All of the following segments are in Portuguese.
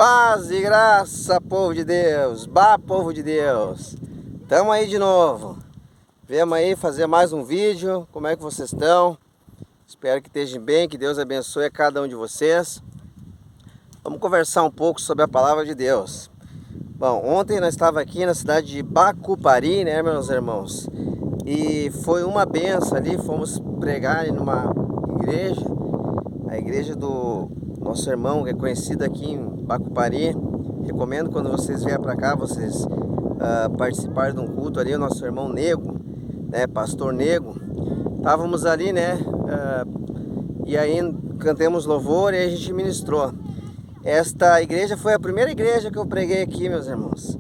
Paz e graça, povo de Deus, povo de Deus. Tamo aí de novo. Viemos aí fazer mais um vídeo. Como é que vocês estão? Espero que estejam bem, que Deus abençoe a cada um de vocês. Vamos conversar um pouco sobre a palavra de Deus. Bom, ontem nós estávamos aqui na cidade de Bacupari, né, meus irmãos? E foi uma benção ali, fomos pregar em uma igreja, a igreja do nosso irmão, que é conhecido aqui em Bacupari. Recomendo quando vocês vierem para cá, vocês participarem de um culto ali, o nosso irmão Nego, né, pastor Nego. Estávamos ali, né, e aí cantamos louvor e a gente ministrou. Esta igreja foi a primeira igreja que eu preguei aqui, meus irmãos.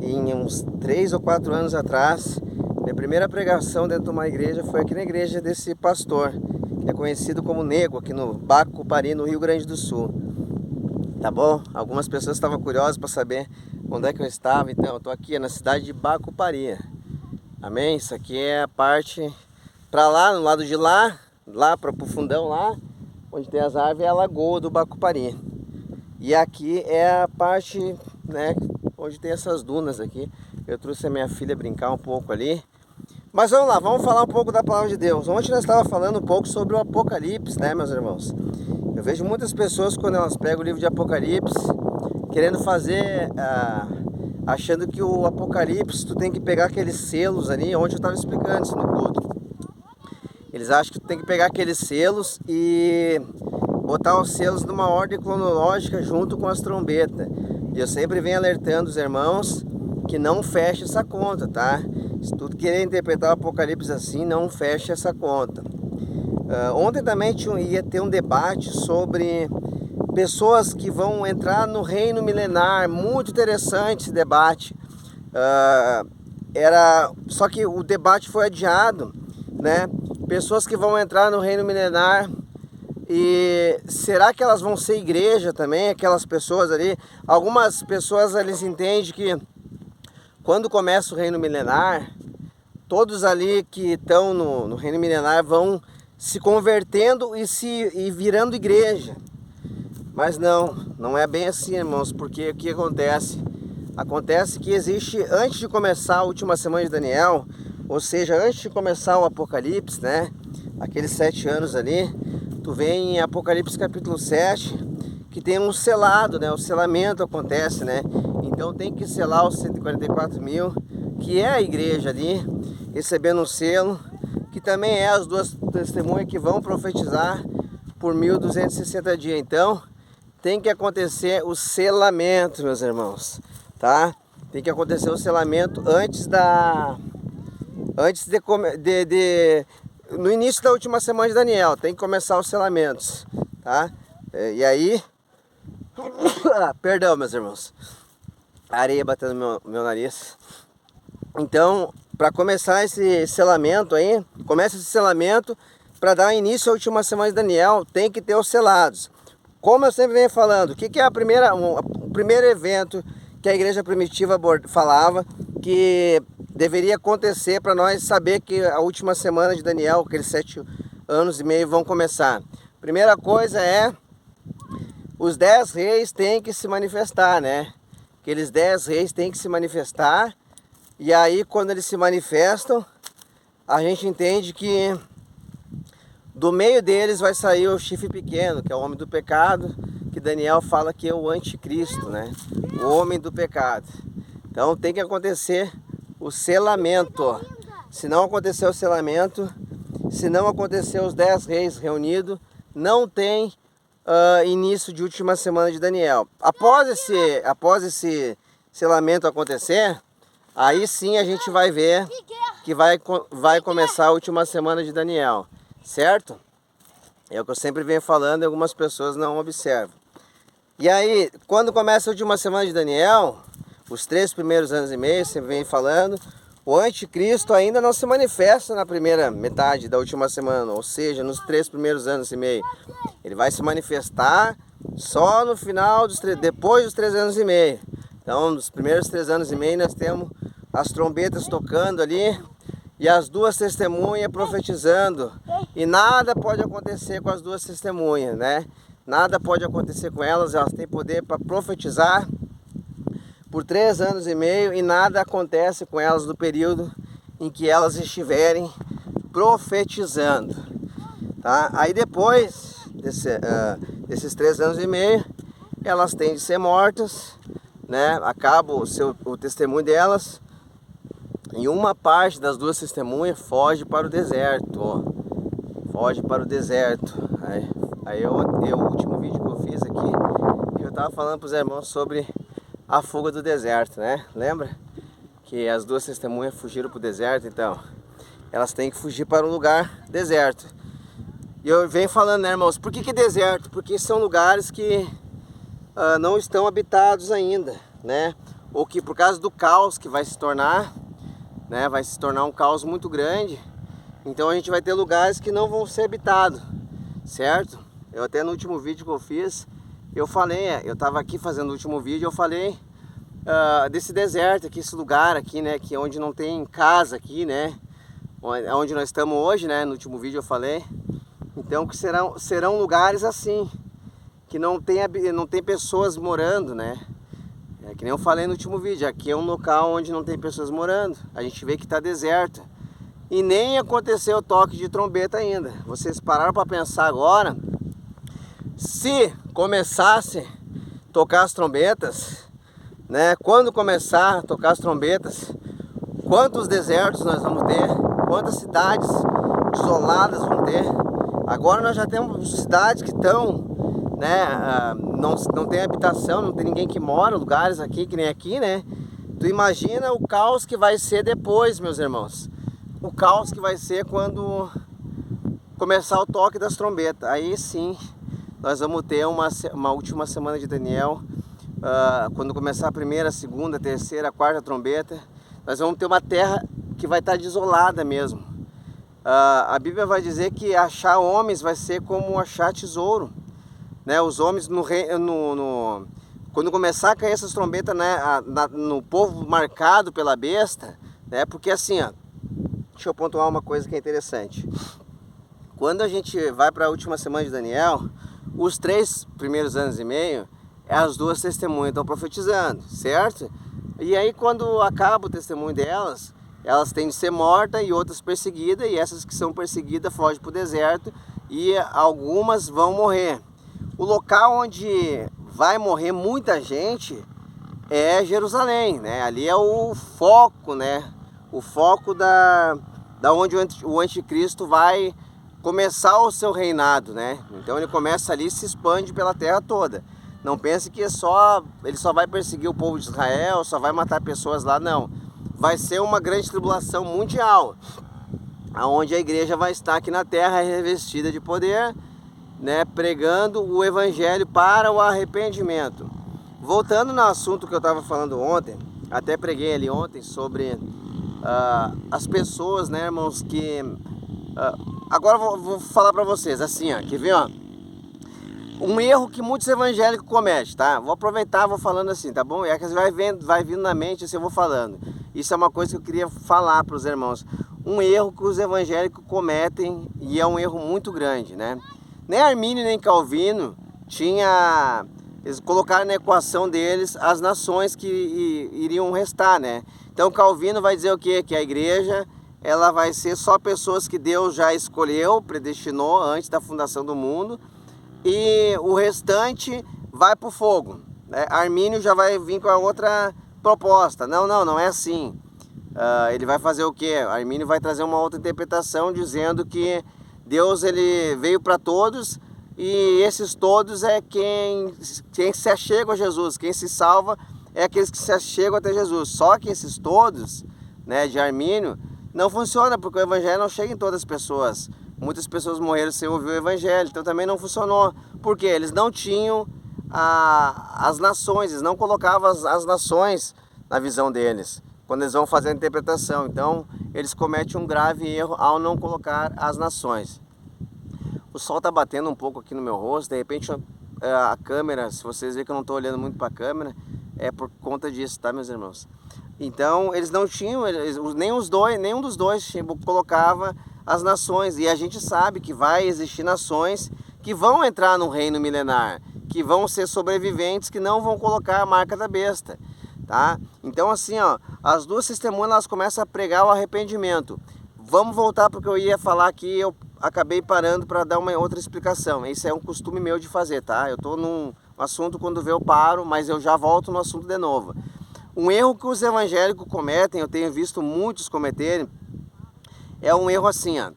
Em uns 3 ou 4 anos atrás, minha primeira pregação dentro de uma igreja foi aqui na igreja desse pastor, que é conhecido como Nego, aqui no Bacupari, no Rio Grande do Sul. Tá bom? Algumas pessoas estavam curiosas para saber onde é que eu estava, então eu estou aqui na cidade de Bacupari. Amém? Isso aqui é a parte para lá, no lado de lá para o fundão lá, onde tem as árvores, é a lagoa do Bacupari. E aqui é a parte, né, onde tem essas dunas aqui. Eu trouxe a minha filha brincar um pouco ali. Mas vamos lá, vamos falar um pouco da palavra de Deus. Ontem nós estávamos falando um pouco sobre o Apocalipse, né, meus irmãos? Eu vejo muitas pessoas quando elas pegam o livro de Apocalipse, querendo fazer, achando que o Apocalipse, tu tem que pegar aqueles selos ali, onde eu estava explicando isso no culto. Eles acham que tu tem que pegar aqueles selos e botar os selos numa ordem cronológica junto com as trombetas. E eu sempre venho alertando os irmãos que não feche essa conta, tá? Se tu querer interpretar o Apocalipse assim, não feche essa conta. Ontem também ia ter um debate sobre pessoas que vão entrar no reino milenar. Muito interessante esse debate. Só que o debate foi adiado, né? Pessoas que vão entrar no reino milenar. E será que elas vão ser igreja também, aquelas pessoas ali? Algumas pessoas eles entendem que quando começa o reino milenar, todos ali que estão no reino milenar vão se convertendo e virando igreja. Mas não é bem assim, irmãos, porque o que acontece? Acontece que existe, antes de começar a última semana de Daniel, ou seja, antes de começar o Apocalipse, né? Aqueles 7 anos ali, tu vem em Apocalipse capítulo 7, que tem um selado, né? O selamento acontece, né? Então tem que selar os 144 mil, que é a igreja ali, recebendo um selo, que também é as duas testemunhas que vão profetizar por 1260 dias. Então tem que acontecer o selamento, meus irmãos, tá? Tem que acontecer o selamento no início da última semana de Daniel. Tem que começar os selamentos, tá? E aí perdão, meus irmãos, a areia batendo no meu nariz. Então, para começar esse selamento aí, começa esse selamento para dar início à última semana de Daniel, tem que ter os selados. Como eu sempre venho falando, o que é o primeiro evento que a igreja primitiva falava que deveria acontecer para nós saber que a última semana de Daniel, aqueles 7 anos e meio, vão começar? Primeira coisa é, os 10 reis têm que se manifestar, né? Aqueles 10 reis têm que se manifestar. E aí, quando eles se manifestam, a gente entende que do meio deles vai sair o chifre pequeno, que é o homem do pecado, que Daniel fala que é o anticristo, né? O homem do pecado. Então tem que acontecer o selamento. Se não acontecer o selamento, se não acontecer os 10 reis reunidos, não tem início de última semana de Daniel. Após esse selamento acontecer, aí sim a gente vai ver que vai começar a última semana de Daniel, certo? É o que eu sempre venho falando e algumas pessoas não observam. E aí, quando começa a última semana de Daniel, os 3 primeiros anos e meio, sempre venho falando, o anticristo ainda não se manifesta na primeira metade da última semana, ou seja, nos 3 primeiros anos e meio. Ele vai se manifestar só no final, depois dos 3 anos e meio. Então, nos primeiros 3 anos e meio, nós temos as trombetas tocando ali e as 2 testemunhas profetizando. E nada pode acontecer com as 2 testemunhas, né? nada pode acontecer com elas, elas têm poder para profetizar por 3 anos e meio e nada acontece com elas no período em que elas estiverem profetizando, tá? Aí depois desses 3 anos e meio, elas têm de ser mortas, né? Acaba o testemunho delas e uma parte das 2 testemunhas foge para o deserto, ó. Foge para o deserto. Aí o último vídeo que eu fiz aqui, eu estava falando para os irmãos sobre a fuga do deserto, né? Lembra? Que as 2 testemunhas fugiram para o deserto, então elas têm que fugir para um lugar deserto. E eu venho falando, né, irmãos, por que deserto? Porque são lugares que não estão habitados ainda, né? Ou que por causa do caos que vai se tornar, né? Vai se tornar um caos muito grande. Então a gente vai ter lugares que não vão ser habitados, certo? Eu até no último vídeo que eu fiz, eu falei, eu estava aqui fazendo o último vídeo, eu falei desse deserto aqui, esse lugar aqui, né? Que é onde não tem casa aqui, né? Onde nós estamos hoje, né? No último vídeo eu falei. Então que serão lugares assim, que não tem pessoas morando, né? É que nem eu falei no último vídeo, aqui é um local onde não tem pessoas morando. A gente vê que está deserto. E nem aconteceu o toque de trombeta ainda. Vocês pararam para pensar agora? Se começasse a tocar as trombetas, né? Quando começar a tocar as trombetas, quantos desertos nós vamos ter? Quantas cidades isoladas vão ter? Agora nós já temos cidades que estão, né? Não tem habitação, não tem ninguém que mora, lugares aqui que nem aqui, né? Tu imagina o caos que vai ser depois, meus irmãos. O caos que vai ser quando começar o toque das trombetas. Aí sim, nós vamos ter uma última semana de Daniel. Quando começar a primeira, a segunda, a terceira, a quarta trombeta, nós vamos ter uma terra que vai estar desolada mesmo. A Bíblia vai dizer que achar homens vai ser como achar tesouro, né? Os homens quando começar a cair essas trombetas, né, no povo marcado pela besta, né? Porque assim, ó, deixa eu pontuar uma coisa que é interessante. Quando a gente vai para a última semana de Daniel, os 3 primeiros anos e meio, as 2 testemunhas estão profetizando, certo? E aí quando acaba o testemunho delas, elas têm de ser mortas e outras perseguidas, e essas que são perseguidas fogem para o deserto e algumas vão morrer. O local onde vai morrer muita gente é Jerusalém, né? Ali é o foco, né? O foco da onde o anticristo vai começar o seu reinado, né? Então ele começa ali e se expande pela terra toda. Não pense que ele só vai perseguir o povo de Israel, só vai matar pessoas lá, não. Vai ser uma grande tribulação mundial, onde a igreja vai estar aqui na terra revestida de poder, né? Pregando o evangelho para o arrependimento. Voltando no assunto que eu estava falando ontem, até preguei ali ontem sobre as pessoas, né, irmãos, que agora vou falar para vocês assim, ó, quer ver, ó, um erro que muitos evangélicos cometem, tá? Vou aproveitar, vou falando assim, tá bom? É que vai vindo na mente assim, eu vou falando. Isso é uma coisa que eu queria falar para os irmãos. Um erro que os evangélicos cometem, e é um erro muito grande, né? Nem Armínio nem Calvino eles colocaram na equação deles as nações que iriam restar, né? Então Calvino vai dizer o quê? Que a igreja, ela vai ser só pessoas que Deus já escolheu, predestinou antes da fundação do mundo, e o restante vai para o fogo, né? Armínio já vai vir com a outra proposta. Não é assim. Ele vai fazer o quê? Armínio vai trazer uma outra interpretação, dizendo que Deus, ele veio para todos, e esses todos é quem se achega a Jesus, quem se salva é aqueles que se achegam até Jesus. Só que esses todos, né, de Armínio, não funciona, porque o evangelho não chega em todas as pessoas. Muitas pessoas morreram sem ouvir o evangelho, então também não funcionou. Porque eles não tinham as nações, eles não colocavam as nações na visão deles, quando eles vão fazer a interpretação. Então eles cometem um grave erro ao não colocar as nações. O sol está batendo um pouco aqui no meu rosto, de repente a câmera, se vocês verem que eu não estou olhando muito para a câmera, é por conta disso, tá, meus irmãos? Então eles não tinham, nenhum dos dois colocava as nações, e a gente sabe que vai existir nações que vão entrar no reino milenar, que vão ser sobreviventes, que não vão colocar a marca da besta, tá? Então assim, ó, as duas testemunhas elas começam a pregar o arrependimento. Vamos voltar porque eu ia falar aqui, eu acabei parando para dar uma outra explicação. Esse é um costume meu de fazer, tá? Eu tô num assunto, quando vê eu paro, mas eu já volto no assunto de novo. Um erro que os evangélicos cometem, eu tenho visto muitos cometerem, é um erro assim, ó.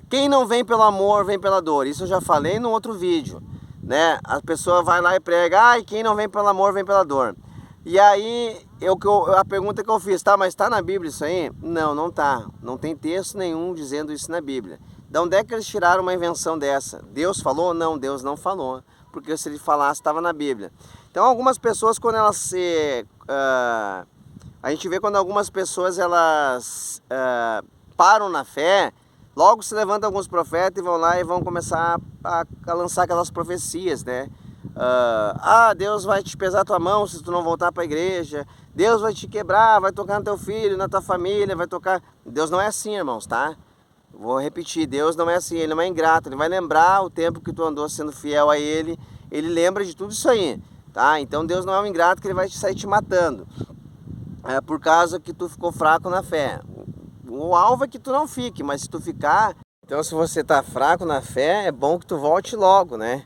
Quem não vem pelo amor, vem pela dor. Isso eu já falei no outro vídeo, né? A pessoa vai lá e prega, ai, quem não vem pelo amor, vem pela dor. E aí, a pergunta que eu fiz, tá, mas tá na Bíblia isso aí? Não, não tá. Não tem texto nenhum dizendo isso na Bíblia. De onde é que eles tiraram uma invenção dessa? Deus falou? Não, Deus não falou. Porque se ele falasse, estava na Bíblia. Então, algumas pessoas, quando elas se... a gente vê quando algumas pessoas, elas param na fé, logo se levantam alguns profetas e vão lá e vão começar a lançar aquelas profecias, né? Deus vai te pesar tua mão se tu não voltar para a igreja. Deus vai te quebrar, vai tocar no teu filho, na tua família, vai tocar... Deus não é assim, irmãos, tá? Vou repetir, Deus não é assim, Ele não é ingrato. Ele vai lembrar o tempo que tu andou sendo fiel a Ele. Ele lembra de tudo isso aí, tá? Então Deus não é um ingrato que Ele vai sair te matando por causa que tu ficou fraco na fé. O alvo é que tu não fique, mas se tu ficar... Então se você tá fraco na fé, é bom que tu volte logo, né?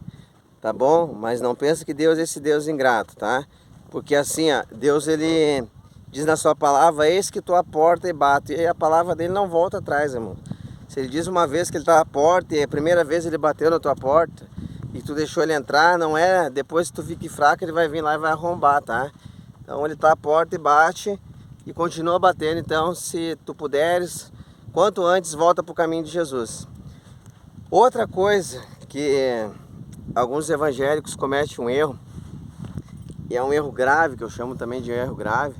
Tá bom? Mas não pensa que Deus é esse Deus ingrato, tá? Porque assim, ó, Deus ele diz na sua palavra, eis que tu a porta e bate. E a palavra dele não volta atrás, irmão. Se ele diz uma vez que ele tá à porta e a primeira vez ele bateu na tua porta e tu deixou ele entrar, não é depois que tu fique fraco ele vai vir lá e vai arrombar, tá? Então ele tá à porta e bate e continua batendo. Então se tu puderes, quanto antes volta pro caminho de Jesus. Outra coisa que alguns evangélicos cometem um erro, e é um erro grave, que eu chamo também de erro grave,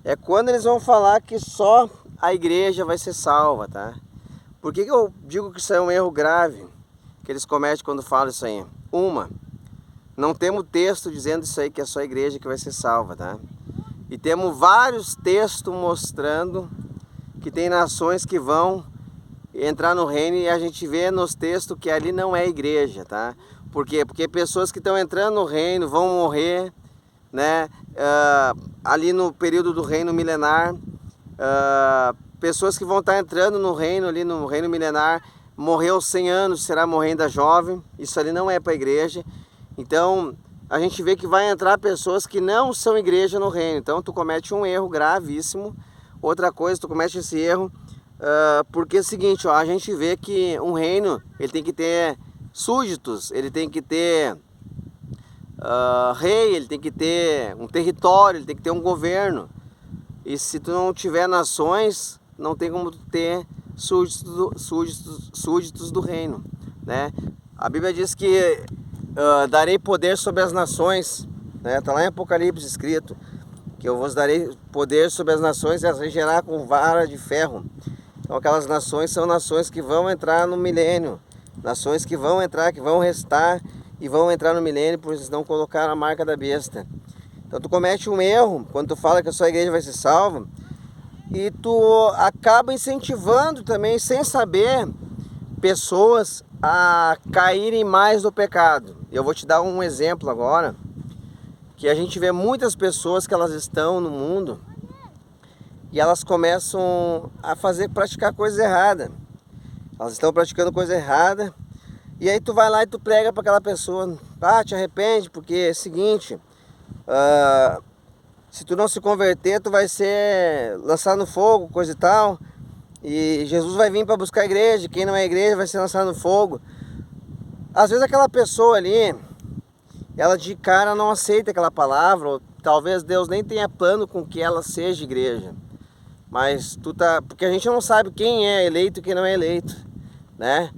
é quando eles vão falar que só a igreja vai ser salva, tá? Por que eu digo que isso é um erro grave que eles cometem quando falam isso aí? Não temos texto dizendo isso aí, que é só a igreja que vai ser salva, tá? E temos vários textos mostrando que tem nações que vão entrar no reino, e a gente vê nos textos que ali não é igreja, tá? Por quê? Porque pessoas que estão entrando no reino vão morrer, né? Ali no período do reino milenar, pessoas que vão estar entrando no reino, ali no reino milenar, morreu aos 100 anos, será morrendo jovem. Isso ali não é para a igreja. Então, a gente vê que vai entrar pessoas que não são igreja no reino. Então, tu comete um erro gravíssimo. Outra coisa, tu comete esse erro, porque é o seguinte, ó, a gente vê que um reino, ele tem que ter súditos, ele tem que ter rei, ele tem que ter um território, ele tem que ter um governo. E se tu não tiver nações, não tem como tu ter súditos do reino, né? A Bíblia diz que darei poder sobre as nações, né? Tá lá em Apocalipse escrito que eu vos darei poder sobre as nações e as regerá com vara de ferro. Então aquelas nações são nações que vão entrar no milênio, nações que vão entrar, que vão restar e vão entrar no milênio, pois eles não colocaram a marca da besta. Então tu comete um erro quando tu fala que a sua igreja vai ser salva, e tu acaba incentivando também, sem saber, pessoas a caírem mais no pecado. Eu vou te dar um exemplo agora, que a gente vê muitas pessoas que elas estão no mundo e elas começam a praticar coisa errada. Elas estão praticando coisa errada, e aí tu vai lá e tu prega para aquela pessoa, te arrepende, porque é o seguinte, se tu não se converter, tu vai ser lançado no fogo, coisa e tal, e Jesus vai vir para buscar a igreja, quem não é igreja vai ser lançado no fogo. Às vezes aquela pessoa ali, ela de cara não aceita aquela palavra, ou talvez Deus nem tenha plano com que ela seja igreja. Mas porque a gente não sabe quem é eleito e quem não é eleito, né?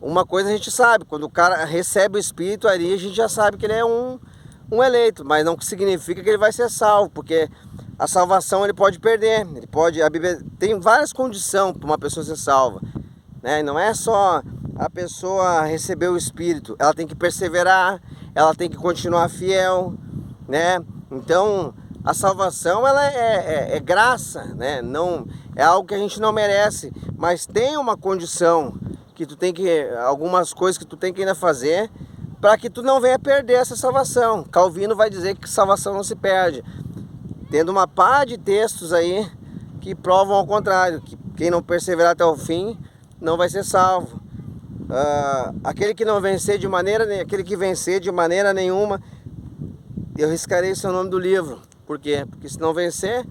Uma coisa a gente sabe, quando o cara recebe o Espírito ali, a gente já sabe que ele é um eleito, mas não significa que ele vai ser salvo, porque a salvação ele pode perder, a Bíblia tem várias condições para uma pessoa ser salva, né? Não é só a pessoa receber o Espírito, ela tem que perseverar, ela tem que continuar fiel, né? Então a salvação ela é graça, né? Não é algo que a gente não merece, mas tem uma condição que tu tem que, algumas coisas que tu tem que ainda fazer para que tu não venha perder essa salvação. Calvino vai dizer que salvação não se perde, tendo uma pá de textos aí que provam ao contrário, que quem não perseverar até o fim não vai ser salvo. Aquele que vencer de maneira nenhuma, eu riscarei seu nome do livro. Por quê? Porque se não vencer,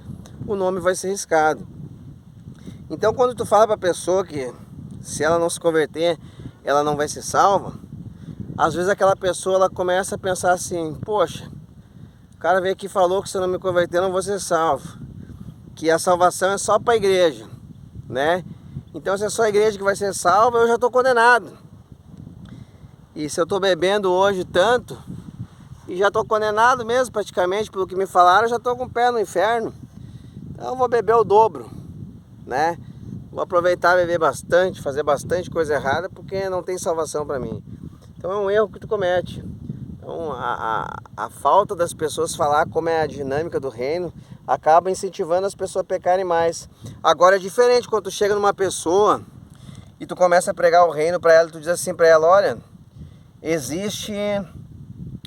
o nome vai ser riscado. Então quando tu fala para a pessoa que se ela não se converter, ela não vai ser salva, às vezes aquela pessoa ela começa a pensar assim: poxa, o cara veio aqui e falou que se eu não me converter eu não vou ser salvo, que a salvação é só para a igreja, né? Então se é só a igreja que vai ser salva, eu já estou condenado. E se eu estou bebendo hoje tanto, e já estou condenado mesmo praticamente, pelo que me falaram, eu já estou com o pé no inferno. Então eu vou beber o dobro, né? Vou aproveitar e beber bastante, fazer bastante coisa errada, porque não tem salvação para mim. Então é um erro que tu comete. Então a falta das pessoas falar como é a dinâmica do reino acaba incentivando as pessoas a pecarem mais. Agora é diferente quando tu chega numa pessoa e tu começa a pregar o reino para ela, e tu diz assim para ela: olha, existe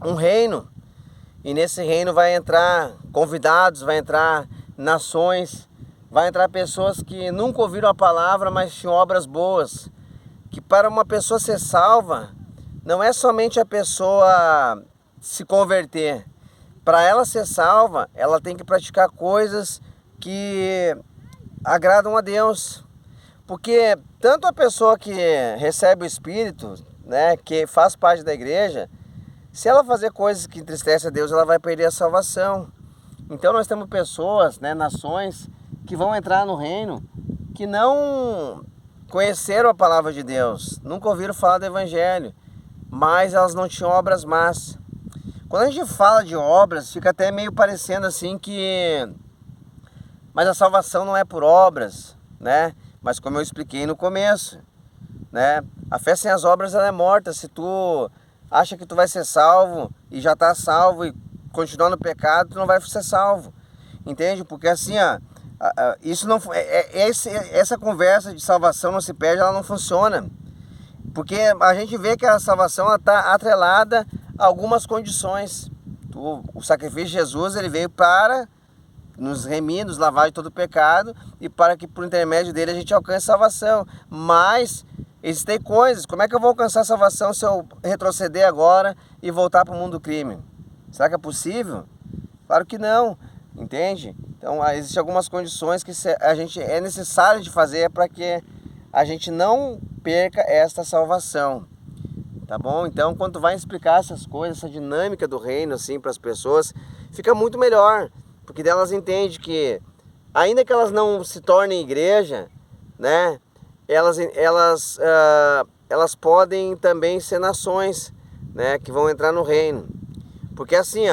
um reino, e nesse reino vai entrar convidados, vai entrar nações, vai entrar pessoas que nunca ouviram a palavra, mas tinham obras boas. Que para uma pessoa ser salva, não é somente a pessoa se converter. Para ela ser salva, ela tem que praticar coisas que agradam a Deus. Porque tanto a pessoa que recebe o Espírito, né, que faz parte da igreja, se ela fazer coisas que entristecem a Deus, ela vai perder a salvação. Então nós temos pessoas, né, nações, que vão entrar no reino, que não conheceram a palavra de Deus, nunca ouviram falar do Evangelho, mas elas não tinham obras más. Quando a gente fala de obras, fica até meio parecendo assim que... Mas a salvação não é por obras, né? Mas como eu expliquei no começo, né? A fé sem as obras ela é morta. Se tu acha que tu vai ser salvo e já está salvo e continuar no pecado, tu não vai ser salvo. Entende? Porque assim, isso não, essa conversa de salvação não se perde, ela não funciona. Porque a gente vê que a salvação está atrelada a algumas condições. O sacrifício de Jesus ele veio para nos remir, nos lavar de todo o pecado e para que por intermédio dele a gente alcance salvação. Mas existem coisas, como é que eu vou alcançar a salvação se eu retroceder agora e voltar para o mundo do crime? Será que é possível? Claro que não, entende? Então existem algumas condições que a gente é necessário de fazer para que a gente não perca esta salvação, tá bom? Então quando tu vai explicar essas coisas, essa dinâmica do reino assim para as pessoas, fica muito melhor, porque delas entendem que ainda que elas não se tornem igreja, né, elas podem também ser nações, né, que vão entrar no reino. Porque assim,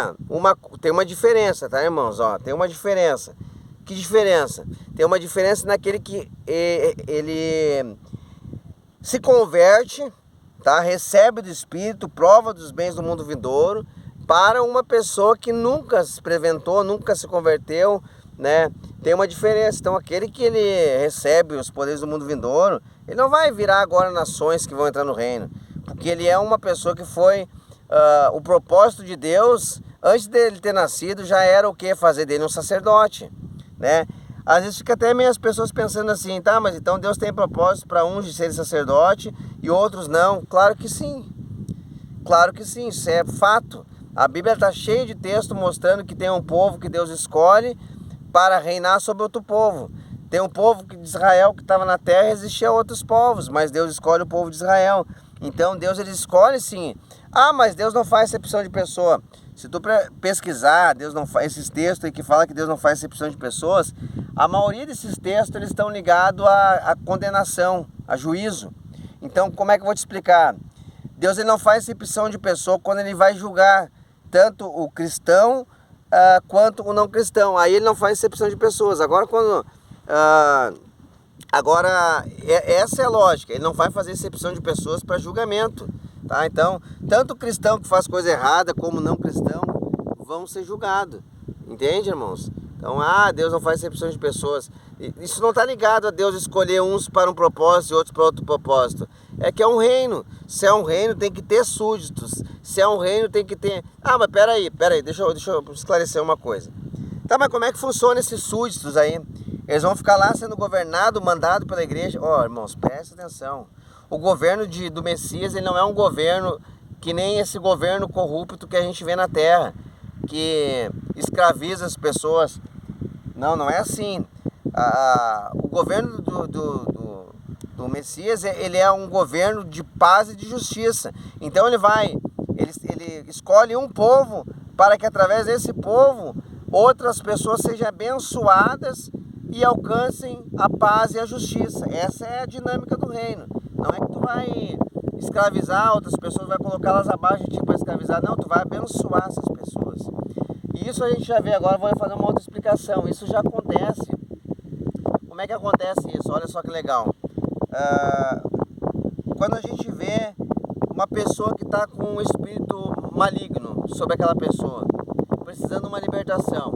tem uma diferença, tá, irmãos? Tem uma diferença. Que diferença? Tem uma diferença naquele que ele se converte, tá? Recebe do Espírito, prova dos bens do mundo vindouro, para uma pessoa que nunca se preventou, nunca se converteu, né? Tem uma diferença. Então aquele que ele recebe os poderes do mundo vindouro, ele não vai virar agora nações que vão entrar no reino, porque ele é uma pessoa que foi... o propósito de Deus, antes dele ter nascido, já era o que? Fazer dele um sacerdote, né? Às vezes fica até meio as pessoas pensando assim, tá, mas então Deus tem propósito para uns de serem sacerdote e outros não. Claro que sim, isso é fato. A Bíblia está cheia de texto mostrando que tem um povo que Deus escolhe para reinar sobre outro povo. Tem um povo de Israel que estava na terra e existia outros povos, mas Deus escolhe o povo de Israel. Então Deus ele escolhe sim. Mas Deus não faz acepção de pessoa. Se tu pesquisar, Deus não faz esses textos aí que fala que Deus não faz acepção de pessoas, a maioria desses textos eles estão ligados à condenação, a juízo. Então, como é que eu vou te explicar? Deus ele não faz acepção de pessoa quando ele vai julgar tanto o cristão quanto o não cristão. Aí ele não faz acepção de pessoas. Agora, essa é a lógica. Ele não vai fazer acepção de pessoas para julgamento. Tá? Então, tanto o cristão que faz coisa errada como o não cristão vão ser julgados. Entende, irmãos? Então, Deus não faz acepção de pessoas. Isso não está ligado a Deus escolher uns para um propósito e outros para outro propósito. É que é um reino. Se é um reino, tem que ter súditos. Se é um reino, tem que ter... mas peraí, deixa eu esclarecer uma coisa. Tá, mas como é que funciona esses súditos aí? Eles vão ficar lá sendo governados, mandados pela igreja? Irmãos, presta atenção. O governo do Messias, ele não é um governo que nem esse governo corrupto que a gente vê na terra, que escraviza as pessoas. Não é assim. O governo do Messias, ele é um governo de paz e de justiça. Então ele escolhe um povo para que através desse povo outras pessoas sejam abençoadas e alcancem a paz e a justiça. Essa é a dinâmica do reino. Não é que tu vai escravizar outras pessoas, vai colocá-las abaixo de ti para escravizar. Não, tu vai abençoar essas pessoas. E isso a gente já vê agora, vou fazer uma outra explicação. Isso já acontece. Como é que acontece isso? Olha só que legal. Quando a gente vê uma pessoa que está com um espírito maligno sobre aquela pessoa, precisando de uma libertação,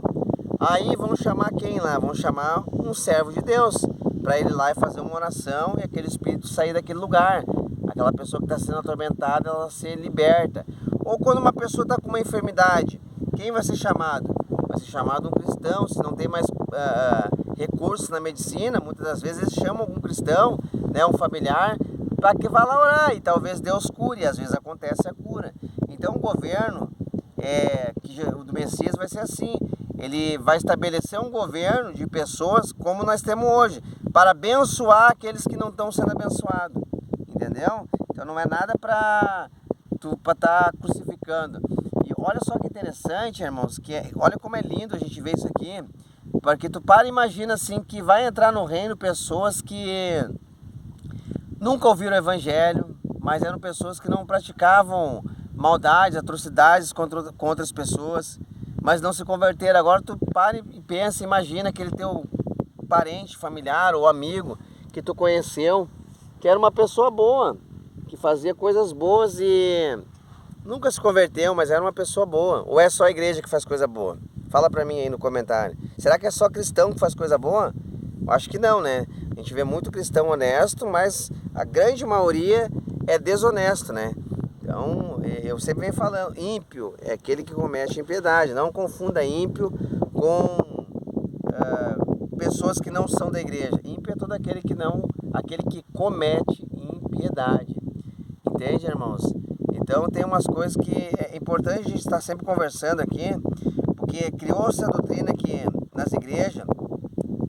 aí vamos chamar quem lá? Vamos chamar um servo de Deus, para ele ir lá e fazer uma oração e aquele espírito sair daquele lugar. Aquela pessoa que está sendo atormentada, ela ser liberta. Ou quando uma pessoa está com uma enfermidade, quem vai ser chamado? Vai ser chamado um cristão. Se não tem mais recursos na medicina, muitas das vezes eles chamam algum cristão, né, um familiar, para que vá lá orar e talvez Deus cure, e às vezes acontece a cura. Então o governo do Messias vai ser assim. Ele vai estabelecer um governo de pessoas como nós temos hoje, para abençoar aqueles que não estão sendo abençoados. Entendeu? Então não é nada para tu estar crucificando. E olha só que interessante, irmãos, olha como é lindo a gente ver isso aqui, porque tu para e imagina assim, que vai entrar no reino pessoas que nunca ouviram o evangelho, mas eram pessoas que não praticavam maldades, atrocidades contra outras pessoas, mas não se converteram. Agora tu para e pensa, imagina aquele teu parente, familiar ou amigo que tu conheceu, que era uma pessoa boa, que fazia coisas boas e nunca se converteu, mas era uma pessoa boa. Ou é só a igreja que faz coisa boa? Fala pra mim aí no comentário. Será que é só cristão que faz coisa boa? Eu acho que não, né? A gente vê muito cristão honesto, mas a grande maioria é desonesto, né? Então, eu sempre venho falando, ímpio é aquele que comete impiedade. Não confunda ímpio com pessoas que não são da igreja. Ímpio é todo aquele que comete impiedade. Entende, irmãos? Então tem umas coisas que é importante a gente estar sempre conversando aqui, porque criou-se a doutrina aqui nas igrejas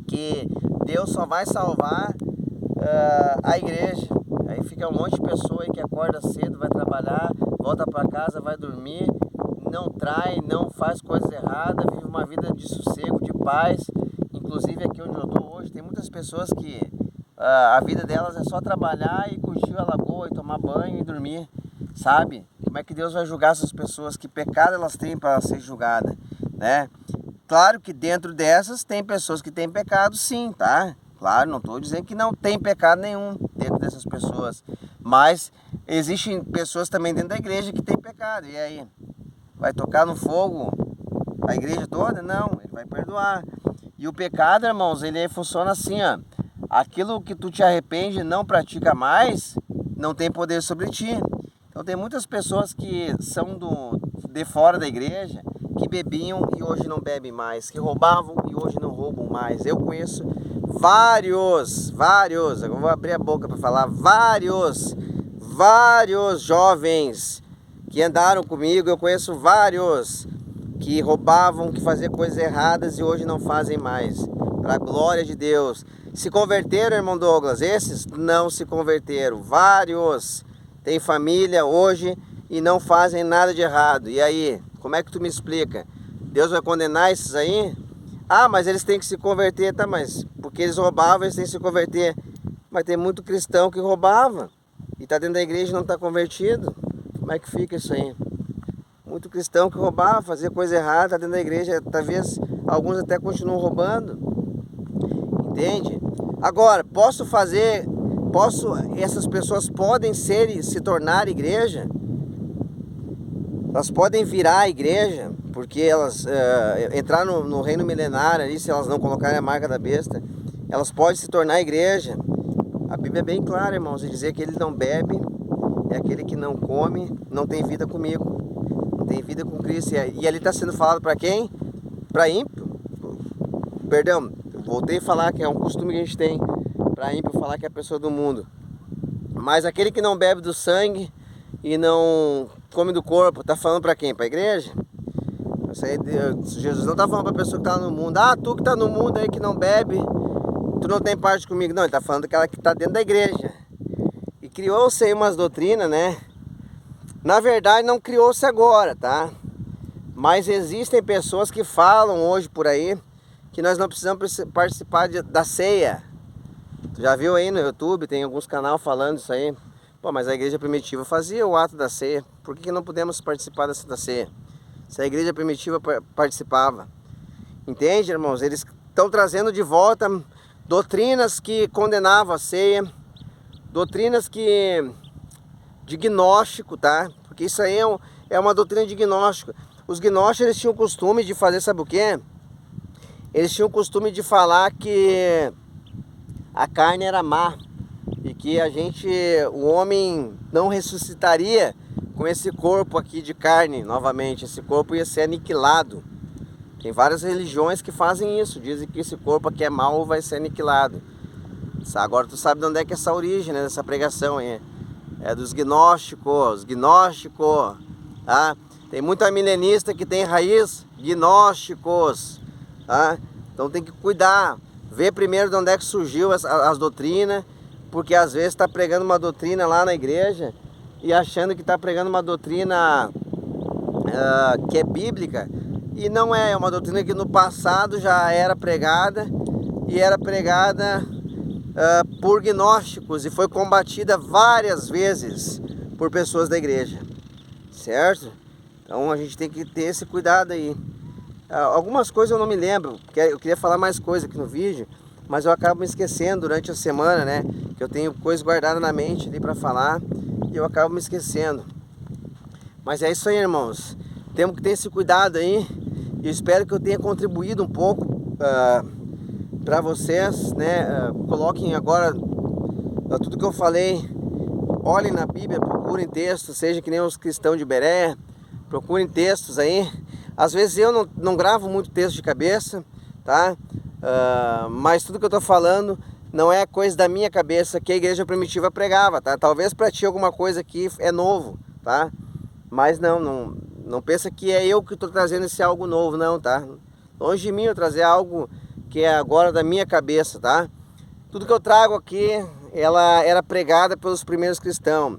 que Deus só vai salvar a igreja. Aí fica um monte de pessoa aí que acorda cedo, vai trabalhar, volta para casa, vai dormir, não trai, não faz coisas erradas, vive uma vida de sossego, de paz. Inclusive aqui onde eu estou hoje, tem muitas pessoas que a vida delas é só trabalhar e curtir a lagoa e tomar banho e dormir, sabe? Como é que Deus vai julgar essas pessoas? Que pecado elas têm para ser julgadas, né? Claro que dentro dessas tem pessoas que têm pecado sim, tá? Claro, não estou dizendo que não tem pecado nenhum dentro dessas pessoas, mas existem pessoas também dentro da igreja que têm pecado. E aí? Vai tocar no fogo a igreja toda? Não, ele vai perdoar. E o pecado, irmãos, ele funciona assim, ó. Aquilo que tu te arrepende e não pratica mais, não tem poder sobre ti. Então tem muitas pessoas que são de fora da igreja, que bebiam e hoje não bebem mais, que roubavam e hoje não roubam mais. Eu conheço vários, eu vou abrir a boca para falar, vários jovens que andaram comigo, eu conheço vários que roubavam, que faziam coisas erradas e hoje não fazem mais, para a glória de Deus. Se converteram, irmão Douglas? Esses não se converteram, vários têm família hoje e não fazem nada de errado. E aí, como é que tu me explica? Deus vai condenar esses aí? Mas eles têm que se converter, tá? Mas porque eles roubavam, eles têm que se converter. Mas tem muito cristão que roubava e está dentro da igreja e não está convertido. Como é que fica isso aí? Muito cristão que roubava, fazia coisa errada, está dentro da igreja, talvez alguns até continuam roubando. Entende? Agora, essas pessoas podem se tornar igreja? Elas podem virar a igreja? porque elas entrar no reino milenário ali, se elas não colocarem a marca da besta, elas podem se tornar igreja. A Bíblia é bem clara, irmãos, em dizer que ele não bebe, é aquele que não come, não tem vida comigo, não tem vida com Cristo. E ali está sendo falado para quem? Para ímpio. Perdão, eu voltei a falar que é um costume que a gente tem, para ímpio falar que é a pessoa do mundo. Mas aquele que não bebe do sangue e não come do corpo, está falando para quem? Para a igreja? Jesus não está falando para a pessoa que está no mundo. Ah, tu que está no mundo aí que não bebe, tu não tem parte comigo. Não, ele está falando daquela que está dentro da igreja. E criou-se aí umas doutrinas, né? Na verdade não criou-se agora, tá? Mas existem pessoas que falam hoje por aí que nós não precisamos participar da ceia. Tu já viu aí no YouTube, tem alguns canais falando isso aí. Pô, mas a igreja primitiva fazia o ato da ceia. Por que não podemos participar da ceia? Se a igreja primitiva participava. Entende, irmãos? Eles estão trazendo de volta doutrinas que condenavam a ceia. Doutrinas de gnóstico, tá? Porque isso aí é uma doutrina de gnóstico. Os gnósticos, eles tinham o costume de fazer, sabe o quê? Eles tinham o costume de falar que a carne era má e que o homem não ressuscitaria com esse corpo aqui de carne novamente. Esse corpo ia ser aniquilado. Tem várias religiões que fazem isso, dizem que esse corpo aqui é mau, vai ser aniquilado. Agora tu sabe de onde é que é essa origem, né, dessa pregação, hein? É dos gnósticos, tá? Tem muita milenista que tem raiz gnósticos, tá? Então tem que cuidar, ver primeiro de onde é que surgiu as doutrinas, porque às vezes está pregando uma doutrina lá na igreja e achando que está pregando uma doutrina que é bíblica, e não é uma doutrina que no passado já era pregada, e era pregada por gnósticos e foi combatida várias vezes por pessoas da igreja, certo? Então a gente tem que ter esse cuidado aí. Algumas coisas eu não me lembro, porque eu queria falar mais coisas aqui no vídeo, mas eu acabo me esquecendo durante a semana, né? Que eu tenho coisas guardadas na mente ali para falar e eu acabo me esquecendo. Mas é isso aí, irmãos. Temos que ter esse cuidado aí. E eu espero que eu tenha contribuído um pouco para vocês, né? Coloquem agora tudo que eu falei. Olhem na Bíblia, procurem textos, seja que nem os cristãos de Beré. Procurem textos aí. Às vezes eu não gravo muito texto de cabeça, tá? Mas tudo que eu tô falando não é coisa da minha cabeça que a igreja primitiva pregava, tá? Talvez para ti alguma coisa aqui é novo, tá? Mas não pensa que é eu que estou trazendo esse algo novo, não, tá? Longe de mim eu trazer algo que é agora da minha cabeça, tá? Tudo que eu trago aqui, ela era pregada pelos primeiros cristãos.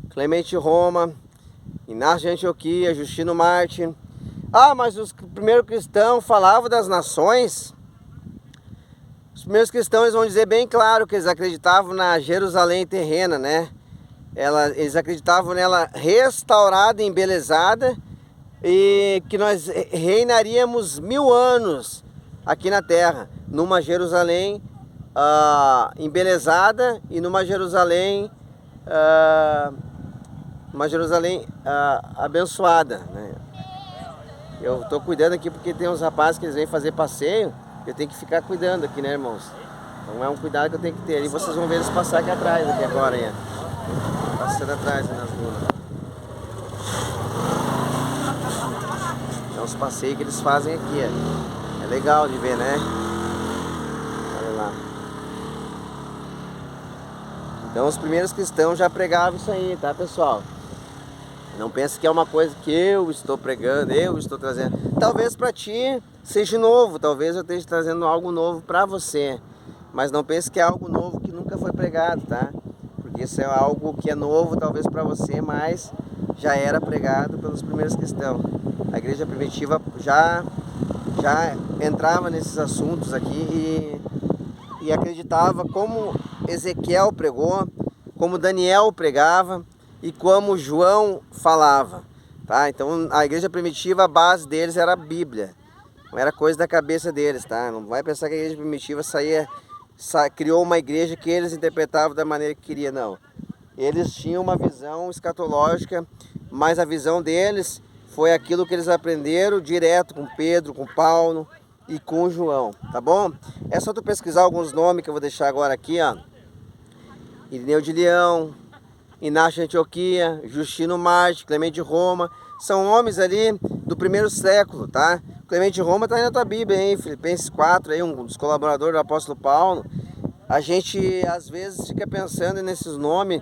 Clemente Roma, Inácio de Antioquia, Justino Mártir. Ah, mas os primeiros cristãos falavam das nações. Os primeiros cristãos, eles vão dizer bem claro que eles acreditavam na Jerusalém terrena, né? Eles acreditavam nela restaurada, embelezada, e que nós reinaríamos 1000 anos aqui na terra, numa Jerusalém embelezada e numa Jerusalém abençoada, né? Eu estou cuidando aqui porque tem uns rapazes que eles vêm fazer passeio, eu tenho que ficar cuidando aqui, né, irmãos? Então é um cuidado que eu tenho que ter. E vocês vão ver eles passar aqui atrás, aqui agora, hein? Passando atrás nas dunas. Então os passeios que eles fazem aqui, é legal de ver, né? Olha lá. Então os primeiros cristãos já pregavam isso aí, tá, pessoal? Não pense que é uma coisa que eu estou pregando, eu estou trazendo. Talvez para ti seja novo, talvez eu esteja trazendo algo novo para você. Mas não pense que é algo novo que nunca foi pregado, tá? Porque isso é algo que é novo talvez para você, mas já era pregado pelos primeiros cristãos. A igreja primitiva já entrava nesses assuntos aqui e acreditava como Ezequiel pregou, como Daniel pregava e como João falava, tá? Então a igreja primitiva, a base deles era a Bíblia, não era coisa da cabeça deles, tá? Não vai pensar que a igreja primitiva criou uma igreja que eles interpretavam da maneira que queria, não. Eles tinham uma visão escatológica, mas a visão deles foi aquilo que eles aprenderam direto com Pedro, com Paulo e com João, tá bom? É só tu pesquisar alguns nomes que eu vou deixar agora aqui, ó. Irineu de Leão, Inácio de Antioquia, Justino Marte, Clemente de Roma, são homens ali do primeiro século, tá? Clemente de Roma tá aí na tua Bíblia, hein? Filipenses 4, aí, um dos colaboradores do apóstolo Paulo. A gente às vezes fica pensando nesses nomes.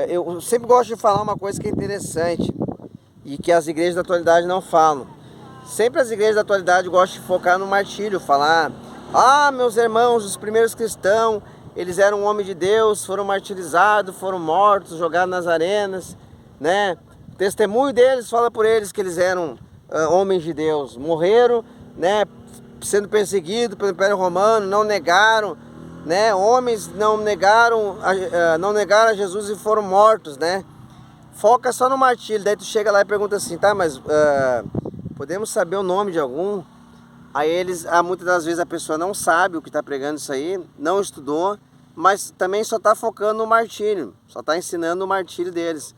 Eu sempre gosto de falar uma coisa que é interessante e que as igrejas da atualidade não falam. Sempre as igrejas da atualidade gostam de focar no martírio, falar: ah, meus irmãos, os primeiros cristãos, eles eram homens de Deus, foram martirizados, foram mortos, jogados nas arenas, né? O testemunho deles fala por eles que eles eram homens de Deus, morreram, né, sendo perseguidos pelo Império Romano, não negaram, né? Homens não negaram a Jesus e foram mortos, né? Foca só no martírio. Daí tu chega lá e pergunta assim: tá, mas podemos saber o nome de algum? Aí muitas das vezes a pessoa não sabe o que está pregando isso aí, não estudou, mas também só está focando no martírio, só está ensinando o martírio deles.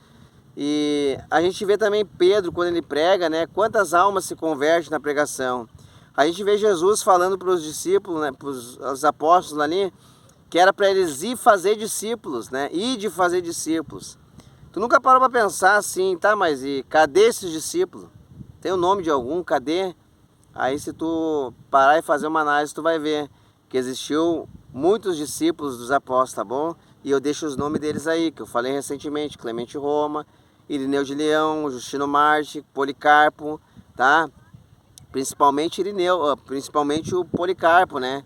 E a gente vê também Pedro, quando ele prega, né, quantas almas se convertem na pregação. A gente vê Jesus falando para os discípulos, né, para os apóstolos ali, que era para eles ir fazer discípulos, né, ir de fazer discípulos. Tu nunca parou para pensar assim, tá, mas e cadê esses discípulos? Tem o nome de algum? Cadê? Aí se tu parar e fazer uma análise, tu vai ver que existiu muitos discípulos dos apóstolos, tá bom? E eu deixo os nomes deles aí, que eu falei recentemente: Clemente de Roma, Irineu de Leão, Justino Marte, Policarpo, tá? Principalmente Irineu, principalmente o Policarpo, né?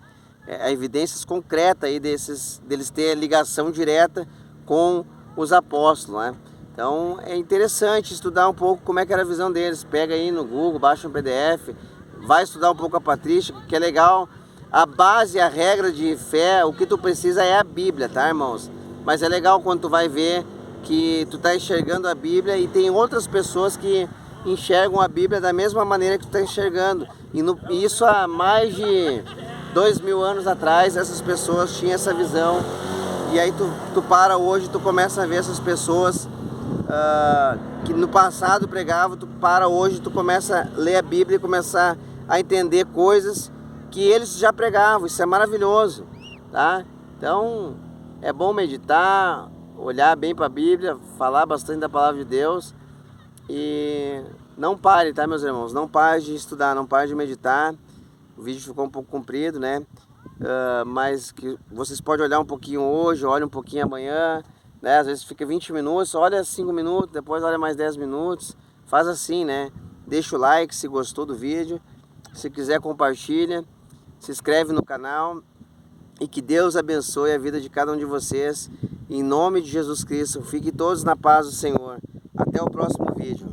Evidências concretas aí deles ter ligação direta com os apóstolos, né? Então é interessante estudar um pouco como é que era a visão deles. Pega aí no Google, baixa um PDF, vai estudar um pouco a patrística, que é legal. A base, a regra de fé, o que tu precisa é a Bíblia, tá, irmãos? Mas é legal quando tu vai ver que tu tá enxergando a Bíblia e tem outras pessoas que enxergam a Bíblia da mesma maneira que tu tá enxergando. E isso há mais de 2000 anos atrás, essas pessoas tinham essa visão. E aí tu para hoje, tu começa a ver essas pessoas que no passado pregavam, tu para hoje, tu começa a ler a Bíblia e começar a entender coisas que eles já pregavam. Isso é maravilhoso, tá? Então é bom meditar, olhar bem para a Bíblia, falar bastante da palavra de Deus e não pare, tá, meus irmãos? Não pare de estudar, não pare de meditar. O vídeo ficou um pouco comprido, né? Mas que vocês podem olhar um pouquinho hoje, olha um pouquinho amanhã, né? Às vezes fica 20 minutos, olha 5 minutos, depois olha mais 10 minutos. Faz assim, né? Deixa o like se gostou do vídeo. Se quiser, compartilha. Se inscreve no canal. E que Deus abençoe a vida de cada um de vocês. Em nome de Jesus Cristo. Fiquem todos na paz do Senhor. Até o próximo vídeo.